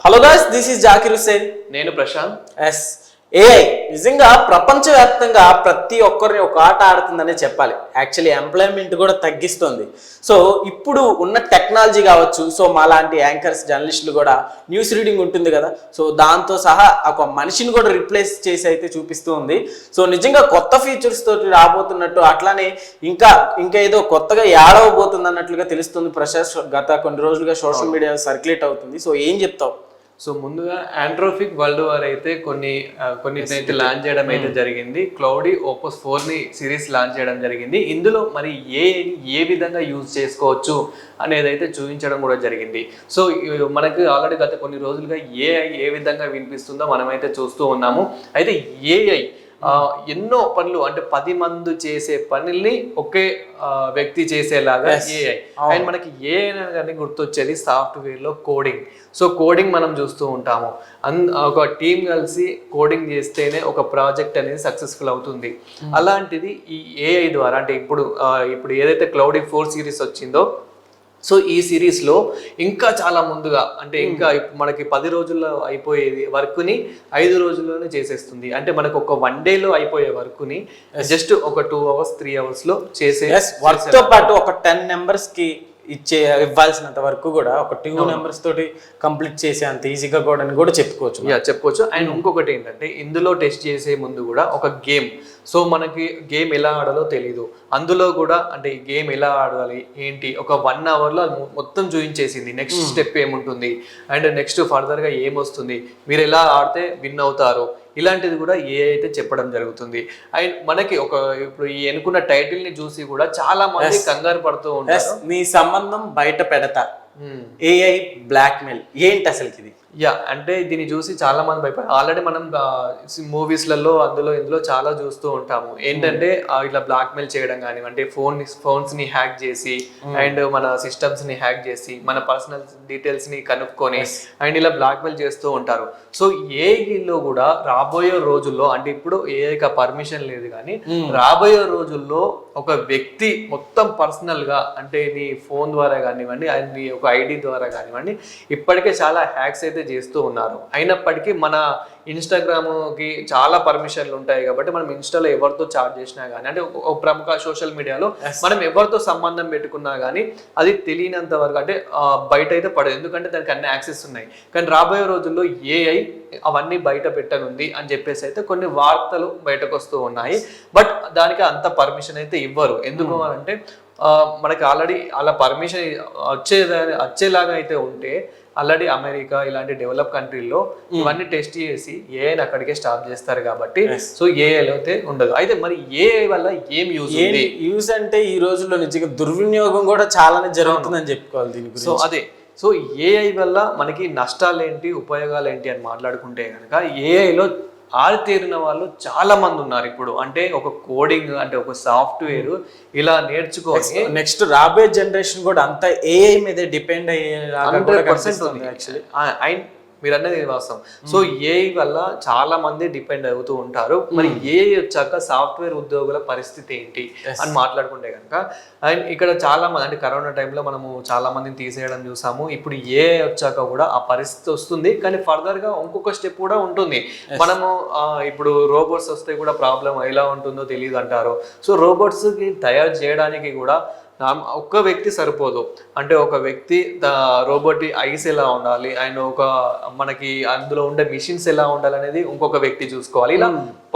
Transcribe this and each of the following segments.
Hello guys, this is Zakir Hussain. నేను Prashanth. Yes, AI నిజంగా ప్రపంచవ్యాప్తంగా ప్రతి ఒక్కరిని ఒక ఆట ఆడుతుందనే చెప్పాలి. యాక్చువల్లీ ఎంప్లాయ్మెంట్ కూడా తగ్గిస్తుంది. సో ఇప్పుడు ఉన్న టెక్నాలజీ కావచ్చు, సో మాలాంటి యాంకర్స్ జర్నలిస్టులు కూడా న్యూస్ రీడింగ్ ఉంటుంది కదా, సో దాంతో సహా ఒక మనిషిని కూడా రిప్లేస్ చేసి అయితే చూపిస్తూ ఉంది. సో నిజంగా కొత్త ఫీచర్స్ తోటి రాబోతున్నట్టు, అట్లానే ఇంకా ఏదో కొత్తగా యాడ్ అవ్వబోతుంది అన్నట్లుగా తెలుస్తుంది. ప్రశాంత్, గత కొన్ని రోజులుగా సోషల్ మీడియా సర్క్యులేట్ అవుతుంది. సో ఏం చెప్తావు? సో ముందుగా ఆండ్రోఫిక్ వరల్డ్ వార్ అయితే కొన్నిటినైతే లాంచ్ చేయడం అయితే జరిగింది. క్లౌడీ ఓపస్ 4ని సిరీస్ లాంచ్ చేయడం జరిగింది. ఇందులో మరి ఏ విధంగా యూజ్ చేసుకోవచ్చు అనేది అయితే చూపించడం కూడా జరిగింది. సో మనకు ఆల్రెడీ గత కొన్ని రోజులుగా ఏఐ ఏ విధంగా వినిపిస్తుందో మనమైతే చూస్తూ ఉన్నాము. అయితే ఏఐ ఎన్నో పనులు, అంటే 10 మంది చేసే పనుల్ని ఒకే వ్యక్తి చేసేలాగా ఏఐ. అండ్ మనకి ఏఐ కానీ గుర్తొచ్చేది సాఫ్ట్వేర్ లో కోడింగ్. సో కోడింగ్ మనం చూస్తూ ఉంటాము. ఒక టీం కలిసి కోడింగ్ చేస్తేనే ఒక ప్రాజెక్ట్ అనేది సక్సెస్ఫుల్ అవుతుంది. అలాంటిది ఈ ఏఐ ద్వారా, అంటే ఇప్పుడు ఏదైతే క్లౌడీ 4 సిరీస్ వచ్చిందో, సో ఈ సిరీస్లో ఇంకా చాలా ముందుగా, అంటే ఇంకా మనకి 10 రోజుల్లో అయిపోయేది వర్క్ని 5 రోజుల్లోనే చేసేస్తుంది. అంటే మనకు ఒక 1 డేలో అయిపోయే వర్క్ని జస్ట్ ఒక 2 అవర్స్ 3 అవర్స్లో చేసే వర్క్తో పాటు ఒక 10 మెంబర్స్కి ఇవ్వాల్సినంత వరకు కూడా ఒక 2 మెంబర్స్ తోటి కంప్లీట్ చేసే అంత ఈజీగా కూడా చెప్పుకోవచ్చు. అండ్ ఇంకొకటి ఏంటంటే, ఇందులో టెస్ట్ చేసే ముందు కూడా ఒక గేమ్, సో మనకి గేమ్ ఎలా ఆడాలో తెలీదు. అందులో కూడా అంటే ఈ గేమ్ ఎలా ఆడాలి ఏంటి ఒక 1 అవర్లో మొత్తం చూపించేసింది. నెక్స్ట్ స్టెప్ ఏముంటుంది, అండ్ నెక్స్ట్ ఫర్దర్గా ఏమొస్తుంది, మీరు ఎలా ఆడితే విన్ అవుతారు, ఇలాంటిది కూడా ఏ అయితే చెప్పడం జరుగుతుంది. అండ్ మనకి ఇప్పుడు ఈ ఎన్నుకున్న టైటిల్ ని చూసి కూడా చాలా మంది కంగారు పడుతూ ఉంటారు. నీ సంబంధం బయట పెడతా, ఏఐ బ్లాక్మెయిల్ ఏంటి అసలు ఇది? అంటే దీన్ని చూసి చాలా మంది భయపడారు. ఆల్రెడీ మనం మూవీస్లలో ఇందులో చాలా చూస్తూ ఉంటాము. ఏంటంటే ఇట్లా బ్లాక్మెయిల్ చేయడం కానివ్వండి, ఫోన్స్ ని హ్యాక్ చేసి అండ్ మన సిస్టమ్స్ ని హ్యాక్ చేసి మన పర్సనల్ డీటెయిల్స్ ని కనుక్కొని అండ్ ఇలా బ్లాక్మెయిల్ చేస్తూ ఉంటారు. సో ఏఐలో కూడా రాబోయే రోజుల్లో, అంటే ఇప్పుడు ఏఐకి పర్మిషన్ లేదు కానీ రాబోయే రోజుల్లో ఒక వ్యక్తి మొత్తం పర్సనల్ గా, అంటే నీ ఫోన్ ద్వారా కానివ్వండి అండ్ నీ ఒక ఐడి ద్వారా కానివ్వండి, ఇప్పటికే చాలా హ్యాక్స్ అయితే చేస్తూ ఉన్నారు. అయినప్పటికీ మన ఇన్స్టాగ్రామ్కి చాలా పర్మిషన్లు ఉంటాయి కాబట్టి మనం ఇన్స్టాలో ఎవరితో చాట్ చేసినా కానీ, అంటే ఒక ప్రముఖ సోషల్ మీడియాలో మనం ఎవరితో సంబంధం పెట్టుకున్నా కానీ అది తెలియనంత వరకు, అంటే బయట అయితే పడదు, ఎందుకంటే దానికి అన్ని యాక్సెస్ ఉన్నాయి. కానీ రాబోయే రోజుల్లో ఏఐ అవన్నీ బయట పెట్టనుంది అని చెప్పేసి అయితే కొన్ని వార్తలు బయటకు వస్తూ ఉన్నాయి. బట్ దానికి అంత పర్మిషన్ అయితే ఇవ్వరు. ఎందుకు అంటే మనకి ఆల్రెడీ అలా పర్మిషన్ వచ్చేలాగా అయితే ఉంటే ఆల్రెడీ అమెరికా ఇలాంటి డెవలప్ కంట్రీల్లో ఇవన్నీ టెస్ట్ చేసి ఏఐని అక్కడికే స్టాప్ చేస్తారు కాబట్టి, సో ఏఐలో అయితే ఉండదు. అయితే మరి ఏఐ వల్ల ఏం యూజ్ అంటే ఈ రోజుల్లో నిజంగా దుర్వినియోగం కూడా చాలానే జరుగుతుందని చెప్పుకోవాలి దీని గురించి. సో ఏఐ వల్ల మనకి నష్టాలు ఏంటి, ఉపయోగాలు ఏంటి అని మాట్లాడుకుంటే కనుక, ఏఐలో ఆరితేరిన వాళ్ళు చాలా మంది ఉన్నారు ఇప్పుడు. అంటే ఒక కోడింగ్, అంటే ఒక సాఫ్ట్వేర్ ఇలా నేర్చుకోవాలి. నెక్స్ట్ రాబోయే జనరేషన్ కూడా అంతా ఏఐ మీద డిపెండ్ అయ్యేలాగా 100% ఉంది యాక్చువల్లీ. మీరు అన్నది వాస్తవం. సో ఏఐ వల్ల చాలా మంది డిపెండ్ అవుతూ ఉంటారు. మరి ఏఐ వచ్చాక సాఫ్ట్వేర్ ఉద్యోగుల పరిస్థితి ఏంటి అని మాట్లాడుకుంటే కనుక, అండ్ ఇక్కడ చాలా మంది, అంటే కరోనా టైంలో మనము చాలా మందిని తీసేయడం చూసాము. ఇప్పుడు ఏఐ వచ్చాక కూడా ఆ పరిస్థితి వస్తుంది. కానీ ఫర్దర్ గా ఇంకొక స్టెప్ కూడా ఉంటుంది. మనము ఇప్పుడు రోబోట్స్ వస్తే కూడా ప్రాబ్లం ఎలా ఉంటుందో తెలియదు అంటారు. సో రోబోట్స్ కి తయారు చేయడానికి కూడా ఒక్క వ్యక్తి సరిపోదు. అంటే ఒక వ్యక్తి రోబోట్ ఐస్ ఎలా ఉండాలి అండ్ మనకి అందులో ఉండే మిషన్స్ ఎలా ఉండాలి అనేది ఇంకొక వ్యక్తి చూసుకోవాలి. ఇలా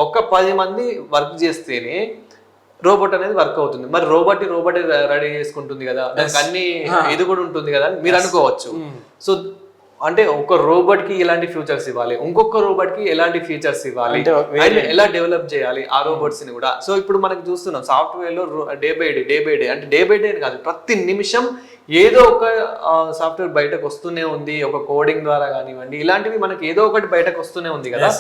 ఒక్క 10 మంది వర్క్ చేస్తేనే రోబోట్ అనేది వర్క్ అవుతుంది. మరి రోబోట్ రెడీ చేసుకుంటుంది కదా, దానికి అన్ని ఇది కూడా ఉంటుంది కదా అని మీరు అనుకోవచ్చు. సో అంటే ఒక రోబోట్ కి ఎలాంటి ఫ్యూచర్స్ ఇవ్వాలి, ఇంకొక రోబోట్ కి ఎలాంటి ఫీచర్స్ ఇవ్వాలి, అండ్ ఎలా డెవలప్ చేయాలి ఆ రోబోట్స్ ని కూడా. సో ఇప్పుడు మనకి చూస్తున్నాం సాఫ్ట్వేర్ లో డే బై డే, అంటే డే బై డే కాదు, ప్రతి నిమిషం ఏదో ఒక సాఫ్ట్వేర్ బయటకు వస్తూనే ఉంది. ఒక కోడింగ్ ద్వారా కానివ్వండి, ఇలాంటివి మనకి ఏదో ఒకటి బయటకు వస్తూనే ఉంది కదా.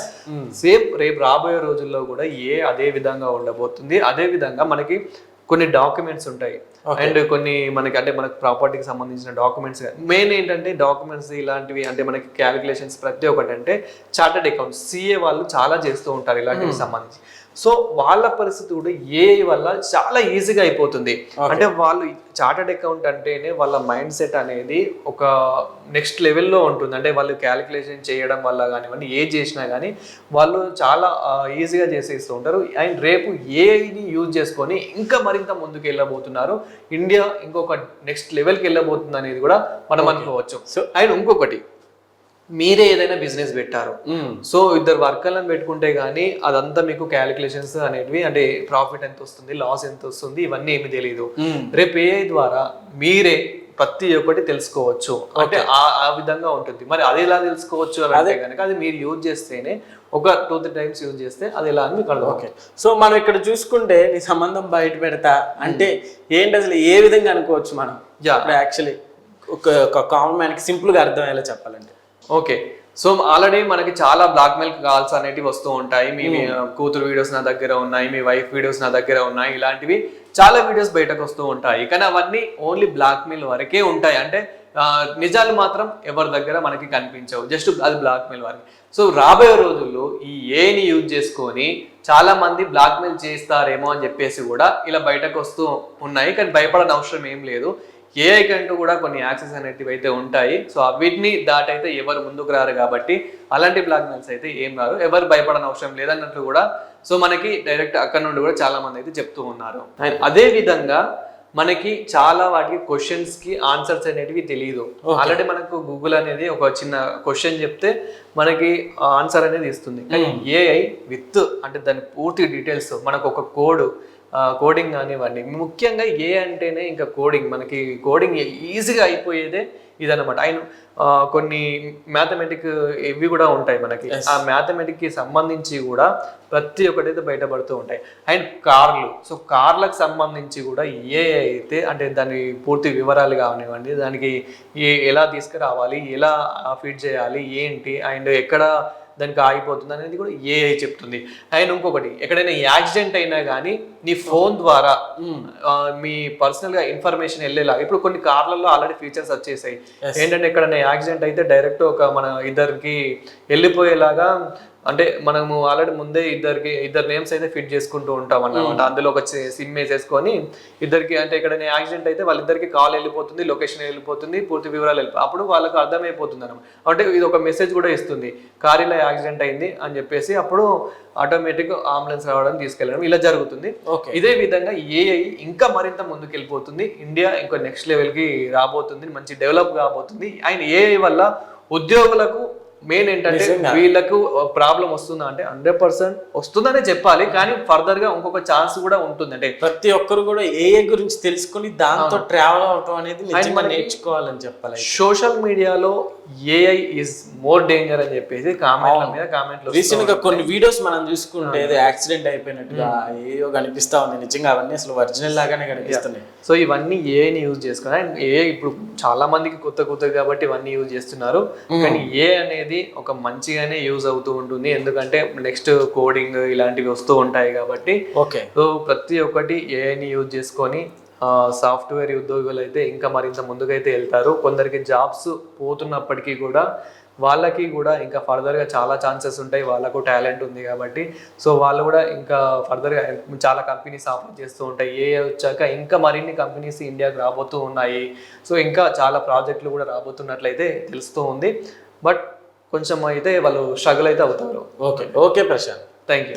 సేమ్ రేపు రాబోయే రోజుల్లో కూడా అదే విధంగా ఉండబోతుంది. అదే విధంగా మనకి కొన్ని డాక్యుమెంట్స్ ఉంటాయి. అండ్ కొన్ని మనకి అంటే మనకి ప్రాపర్టీకి సంబంధించిన డాక్యుమెంట్స్ మెయిన్ ఏంటంటే డాక్యుమెంట్స్ ఇలాంటివి అంటే మనకి క్యాలిక్యులేషన్స్ ప్రతి ఒక్కటి అంటే చార్టెడ్ అకౌంట్స్ సిఏ వాళ్ళు చాలా చేస్తూ ఉంటారు ఇలాంటివి సంబంధించి. సో వాళ్ళ పరిస్థితి కూడా ఏఐ వల్ల చాలా ఈజీగా అయిపోతుంది. అంటే వాళ్ళు చార్టెడ్ అకౌంట్ అంటేనే వాళ్ళ మైండ్ సెట్ అనేది ఒక నెక్స్ట్ లెవెల్లో ఉంటుంది. అంటే వాళ్ళు క్యాలిక్యులేషన్ చేయడం వల్ల కానివ్వండి ఏ చేసినా కానీ వాళ్ళు చాలా ఈజీగా చేసేస్తూ ఉంటారు. అండ్ రేపు ఏఐని యూజ్ చేసుకొని ఇంకా మరింత ముందుకు వెళ్ళబోతున్నారు. ఇండియా ఇంకొక నెక్స్ట్ లెవెల్కి వెళ్ళబోతుంది అనేది కూడా మనం అనుకోవచ్చు. సో అండ్ ఇంకొకటి మీరే ఏదైనా బిజినెస్ పెట్టారు, సో ఇద్దరు వర్కర్లను పెట్టుకుంటే గానీ అదంతా మీకు క్యాలిక్యులేషన్స్ అనేవి అంటే ప్రాఫిట్ ఎంత వస్తుంది, లాస్ ఎంత వస్తుంది, ఇవన్నీ ఏమి తెలియదు. రేపు ఏఐ ద్వారా మీరే ప్రతి ఒక్కటి తెలుసుకోవచ్చు. అంటే ఆ విధంగా ఉంటుంది. మరి అది ఎలా తెలుసుకోవచ్చు అంటే కనుక అది మీరు యూజ్ చేస్తేనే ఒక 2-3 టైమ్స్ యూజ్ చేస్తే అది ఎలా అని మీకు అర్థం. ఓకే, సో మనం ఇక్కడ చూసుకుంటే నీ సంబంధం బయట పెడతా అంటే ఏంటి అసలు ఏ విధంగా అనుకోవచ్చు మనం? యాక్చువల్లీ ఒక కామన్ మ్యాన్కి సింపుల్గా అర్థమయ్యేలా చెప్పాలంటే ఓకే, సో ఆల్రెడీ మనకి చాలా బ్లాక్మెయిల్ కాల్స్ అనేటివి వస్తూ ఉంటాయి. మీ కూతురు వీడియోస్ నా దగ్గర ఉన్నాయి, మీ వైఫ్ వీడియోస్ నా దగ్గర ఉన్నాయి, ఇలాంటివి చాలా వీడియోస్ బయటకు వస్తూ ఉంటాయి. కానీ అవన్నీ ఓన్లీ బ్లాక్మెయిల్ వరకే ఉంటాయి. అంటే నిజాలు మాత్రం ఎవరి దగ్గర మనకి కనిపించవు, జస్ట్ అది బ్లాక్మెయిల్ వరకే. సో రాబోయే రోజుల్లో ఈ ఏని యూజ్ చేసుకొని చాలా మంది బ్లాక్మెయిల్ చేస్తారేమో అని చెప్పేసి కూడా ఇలా బయటకు వస్తూ ఉన్నాయి. కానీ భయపడని అవసరం ఏం లేదు. ఏఐ కంటూ కూడా కొన్ని యాక్సెస్ అనేటివి అయితే ఉంటాయి. సో వీటిని దాటైతే ఎవరు ముందుకు రారు కాబట్టి అలాంటి బ్లాక్మెయిల్స్ అయితే ఏం రారు, ఎవరు భయపడని అవసరం లేదన్నట్లు కూడా సో మనకి డైరెక్ట్ అక్కడ నుండి కూడా చాలా మంది అయితే చెప్తూ ఉన్నారు. అండ్ అదే విధంగా మనకి చాలా వాటికి క్వశ్చన్స్ కి ఆన్సర్స్ అనేటివి తెలియదు. ఆల్రెడీ మనకు గూగుల్ అనేది ఒక చిన్న క్వశ్చన్ చెప్తే మనకి ఆన్సర్ అనేది ఇస్తుంది. కానీ ఏఐ విత్ అంటే దాని పూర్తి డీటెయిల్స్ మనకు ఒక కోడింగ్ కానివ్వండి, ముఖ్యంగా ఏ అంటేనే ఇంకా కోడింగ్, మనకి కోడింగ్ ఈజీగా అయిపోయేదే ఇదన్నమాట. ఆయన కొన్ని మ్యాథమెటిక్ ఇవి కూడా ఉంటాయి మనకి, ఆ మ్యాథమెటిక్కి సంబంధించి కూడా ప్రతి ఒక్కటైతే బయటపడుతూ ఉంటాయి. అండ్ కార్లు, సో కార్లకు సంబంధించి కూడా ఏ అయితే అంటే దాని పూర్తి వివరాలు కానివ్వండి, దానికి ఎలా తీసుకురావాలి, ఎలా ఫిట్ చేయాలి, ఏంటి అండ్ ఎక్కడ దానికి ఆగిపోతుంది అనేది కూడా ఏఐ చెప్తుంది. అండ్ ఇంకొకటి ఎక్కడైనా యాక్సిడెంట్ అయినా కానీ నీ ఫోన్ ద్వారా మీ పర్సనల్గా ఇన్ఫర్మేషన్ వెళ్ళేలా ఇప్పుడు కొన్ని కార్లలో ఆల్రెడీ ఫీచర్స్ వచ్చేసాయి. ఏంటంటే ఎక్కడైనా యాక్సిడెంట్ అయితే డైరెక్ట్ ఒక మన ఇద్దరికి వెళ్ళిపోయేలాగా, అంటే మనము ఆల్రెడీ ముందే ఇద్దరు నేమ్స్ అయితే ఫిట్ చేసుకుంటూ ఉంటాం అన్నమాట. అందులో ఒక సిమ్ వేసేసుకొని ఇద్దరికి అంటే ఎక్కడైనా యాక్సిడెంట్ అయితే వాళ్ళిద్దరికి కాల్ వెళ్ళిపోతుంది, లొకేషన్ వెళ్ళిపోతుంది, పూర్తి వివరాలు వెళ్ళిపోతుంది. అప్పుడు వాళ్ళకి అర్థమైపోతుంది అన్నమాట. అంటే ఇది ఒక మెసేజ్ కూడా ఇస్తుంది, కార్ ఇలా యాక్సిడెంట్ అయింది అని చెప్పేసి. అప్పుడు ఆటోమేటిక్ అంబులెన్స్ రావడం తీసుకెళ్ళడం ఇలా జరుగుతుంది. ఇదే విధంగా ఏఐ ఇంకా మరింత ముందుకు వెళ్ళిపోతుంది. ఇండియా ఇంకో నెక్స్ట్ లెవెల్కి రాబోతుంది, మంచి డెవలప్ కాబోతుంది. అండ్ ఏఐ వల్ల ఉద్యోగులకు మెయిన్ ఏంటంటే వీళ్ళకు ప్రాబ్లం వస్తుందా అంటే 100% వస్తుందనే చెప్పాలి. కానీ ఫర్దర్ గా ఇంకొక ఛాన్స్ కూడా ఉంటుంది. అంటే ప్రతి ఒక్కరు కూడా ఏఐ గురించి తెలుసుకుని దాంతో ట్రావెల్ అవటం అనేది నిజంగా నేర్చుకోవాలని చెప్పాలి. సోషల్ మీడియాలో ఏఐ ఇస్ మోర్ డేంజర్ అని చెప్పేసి కామెంట్ల మీద కామెంట్లు. రీసెంట్ గా కొన్ని వీడియోస్ మనం చూసుకుంటే ఏదో యాక్సిడెంట్ అయిపోయినట్టుగా ఏయో కనిపిస్తా ఉంది. నిజంగా అవన్నీ అసలు ఒరిజినల్ లాగానే కనిపిస్తున్నాయి. సో ఇవన్నీ ఏఐని యూజ్ చేసుకున్నారు. అండ్ ఏఐ ఇప్పుడు చాలా మందికి కొత్త కాబట్టి ఇవన్నీ యూజ్ చేస్తున్నారు. కానీ ఏ అనేది ఒక మంచిగానే యూజ్ అవుతూ ఉంటుంది. ఎందుకంటే నెక్స్ట్ కోడింగ్ ఇలాంటివి వస్తూ ఉంటాయి కాబట్టి. సో ప్రతి ఒక్కటి ఏఐని యూజ్ చేసుకొని సాఫ్ట్వేర్ ఉద్యోగులు అయితే ఇంకా మరింత ముందుకైతే వెళ్తారు. కొందరికి జాబ్స్ పోతున్నప్పటికీ కూడా వాళ్ళకి కూడా ఇంకా ఫర్దర్గా చాలా ఛాన్సెస్ ఉంటాయి. వాళ్ళకు టాలెంట్ ఉంది కాబట్టి సో వాళ్ళు కూడా ఇంకా ఫర్దర్గా చాలా కంపెనీస్ ఆఫర్ చేస్తూ ఉంటాయి. ఏఐ వచ్చాక ఇంకా మరిన్ని కంపెనీస్ ఇండియాకి రాబోతూ ఉన్నాయి. సో ఇంకా చాలా ప్రాజెక్టులు కూడా రాబోతున్నట్లయితే తెలుస్తూ ఉంది. బట్ కొంచెం అయితే వాళ్ళు స్ట్రగుల్ అయితే అవుతారు. Okay Prashant, thank you.